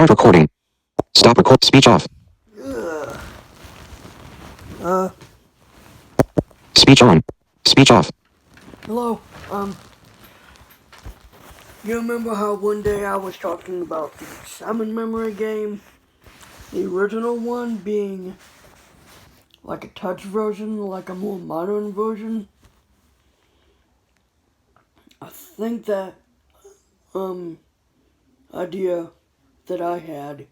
Start recording. Stop record. Speech off. Speech on. Speech off. Hello, you remember how one day I was talking about the Salmon Memory game? The original one being like a touch version, like a more modern version? I think that, idea that I had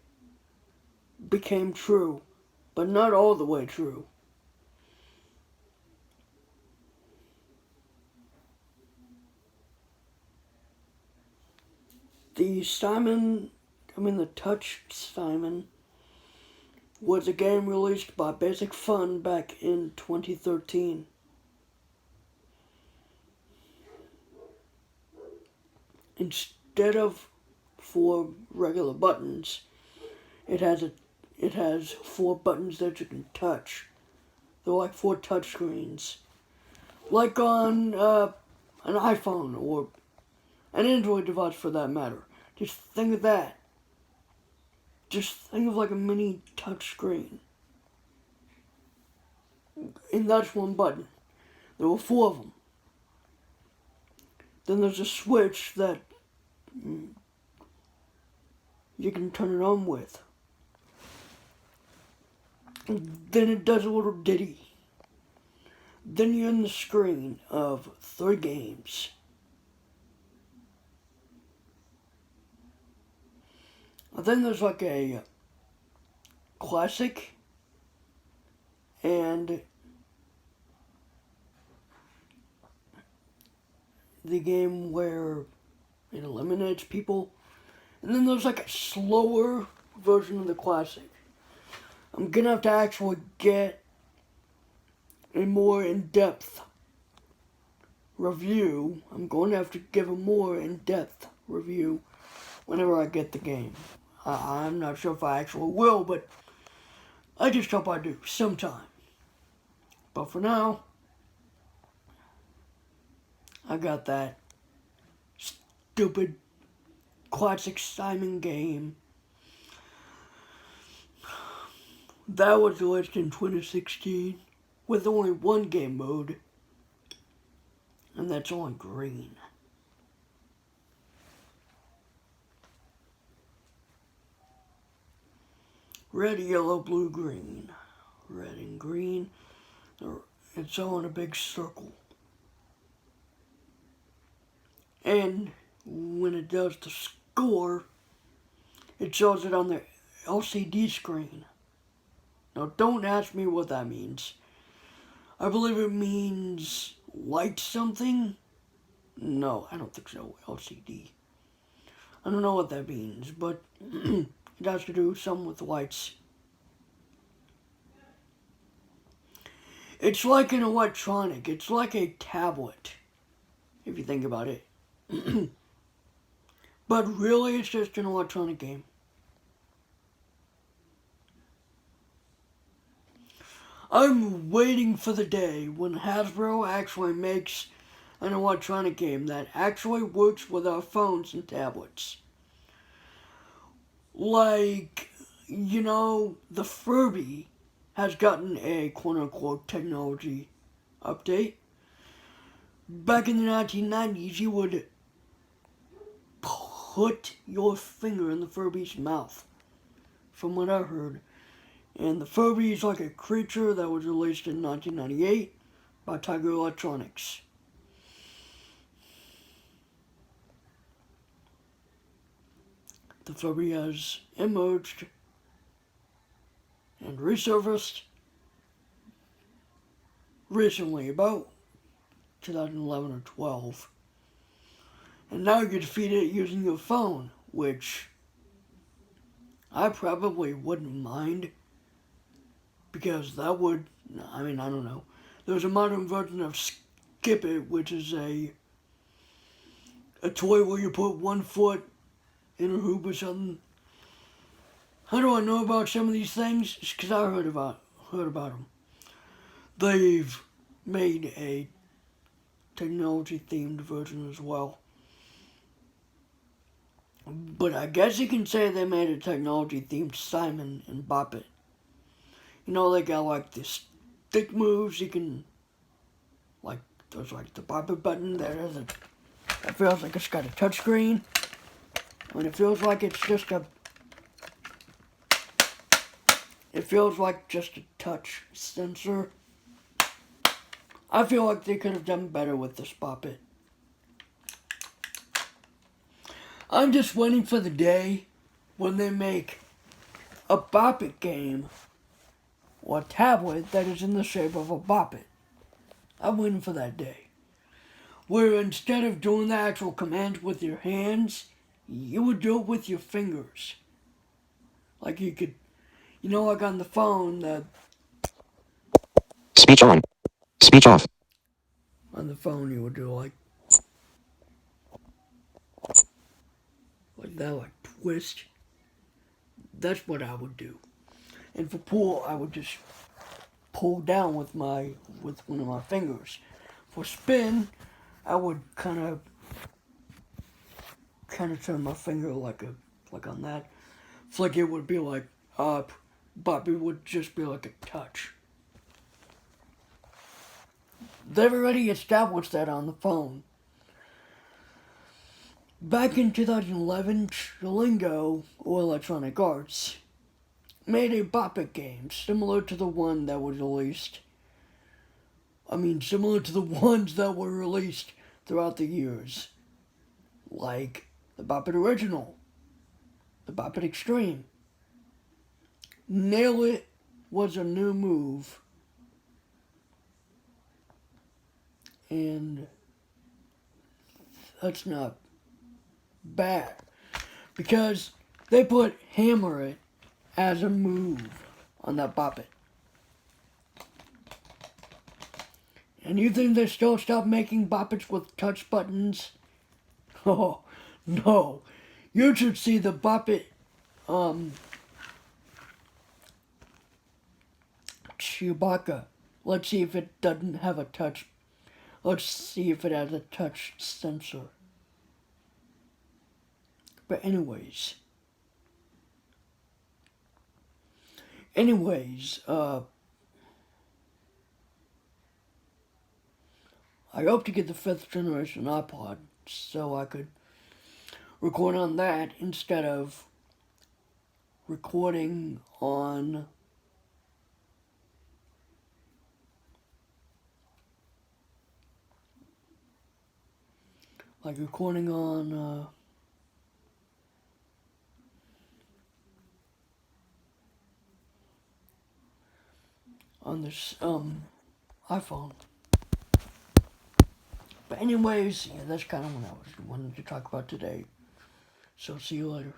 became true, but not all the way true. The Touch Simon was a game released by Basic Fun back in 2013. Instead of 4 regular buttons, it has 4 buttons that you can touch. They're like 4 touch screens, like on an iPhone or an Android device for that matter. Just think of that. Just think of like a mini touch screen. And that's 1 button. There were 4 of them. Then there's a switch that you can turn it on with. And then it does a little ditty. Then you're in the screen of 3 games. Then there's like a classic and the game where it eliminates people. And then there's like a slower version of the classic. I'm gonna have to actually get a more in-depth review. I'm going to have to give a more in-depth review whenever I get the game. I'm not sure if I actually will, but I just hope I do sometime. But for now, I got that stupid classic Simon game that was released in 2016 with only 1 game mode, and that's on green. Red, yellow, blue, green. Red and green. It's all in a big circle. And when it does the score, it shows it on the LCD screen. Now, don't ask me what that means. I believe it means light something. No, I don't think so. LCD. I don't know what that means, but it has to do something with lights. It's like an electronic. It's like a tablet, if you think about it. But really, it's just an electronic game. I'm waiting for the day when Hasbro actually makes an electronic game that actually works with our phones and tablets. Like, the Furby has gotten a quote-unquote technology update. Back in the 1990s, you would put your finger in the Furby's mouth, from what I heard. And the Furby is like a creature that was released in 1998 by Tiger Electronics. The Furby has emerged and resurfaced recently, about 2011 or 12. And now you can defeat it using your phone, which I probably wouldn't mind, because that would, I don't know. There's a modern version of Skip It, which is a toy where you put 1 foot in a hoop or something. How do I know about some of these things? It's because I heard about them. They've made a technology-themed version as well. But I guess you can say they made a technology-themed Simon and Bop It. You know, they got like this stick moves. You can, like, there's like the Bop It button. That feels like it's got a touchscreen. And it feels like it's just a, it feels like just a touch sensor. I feel like they could have done better with this Bop It. I'm just waiting for the day when they make a Bop It game or a tablet that is in the shape of a Bop It. I'm waiting for that day. Where instead of doing the actual commands with your hands, you would do it with your fingers. Like you could, you know, like on the phone, Speech on. Speech off. on the phone you would do like that, like twist. That's what I would do. And for pull, I would just pull down with one of my fingers. For spin, I would kind of turn my finger like on that. Flick it would be like up. Bobby would just be like a touch. They've already established that on the phone. Back in 2011, Chilingo, or Electronic Arts, made a Bop It game similar to the one that was released. Similar to the ones that were released throughout the years. Like the Bop It Original, the Bop It Extreme. Nail It was a new move. And that's not bad. Because they put Hammer It as a move on that Bop It. And you think they still stop making Bop Its with touch buttons? Oh, no. You should see the Bop It, Chewbacca. Let's see if it doesn't have a touch. Let's see if it has a touch sensor. But anyways, I hope to get the 5th generation iPod so I could record on that instead of recording on on this iPhone. But anyways, yeah, that's kind of what I was wanting to talk about today. So see you later.